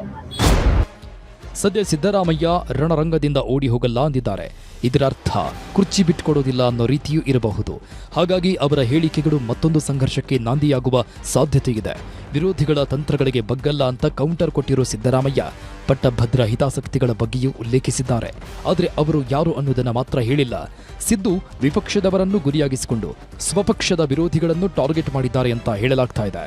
[SPEAKER 1] ಸದ್ಯ ಸಿದ್ದರಾಮಯ್ಯ ರಣರಂಗದಿಂದ ಓಡಿ ಹೋಗಲ್ಲ ಅಂದಿದ್ದಾರೆ. ಇದರ ಅರ್ಥ ಕುರ್ಚಿ ಬಿಟ್ಟುಕೊಡೋದಿಲ್ಲ ಅನ್ನೋ ರೀತಿಯೂ ಇರಬಹುದು. ಹಾಗಾಗಿ ಅವರ ಹೇಳಿಕೆಗಳು ಮತ್ತೊಂದು ಸಂಘರ್ಷಕ್ಕೆ ನಾಂದಿಯಾಗುವ ಸಾಧ್ಯತೆ ಇದೆ. ವಿರೋಧಿಗಳ ತಂತ್ರಗಳಿಗೆ ಬಗ್ಗಲ್ಲ ಅಂತ ಕೌಂಟರ್ ಕೊಟ್ಟಿರೋ ಸಿದ್ದರಾಮಯ್ಯ ಪಟ್ಟಭದ್ರ ಹಿತಾಸಕ್ತಿಗಳ ಬಗ್ಗೆಯೂ ಉಲ್ಲೇಖಿಸಿದ್ದಾರೆ. ಆದರೆ ಅವರು ಯಾರು ಅನ್ನೋದನ್ನ ಮಾತ್ರ ಹೇಳಿಲ್ಲ. ಸಿದ್ದು ವಿಪಕ್ಷದವರನ್ನು ಗುರಿಯಾಗಿಸಿಕೊಂಡು ಸ್ವಪಕ್ಷದ ವಿರೋಧಿಗಳನ್ನು ಟಾರ್ಗೆಟ್ ಮಾಡಿದ್ದಾರೆ ಅಂತ ಹೇಳಲಾಗ್ತಾ ಇದೆ.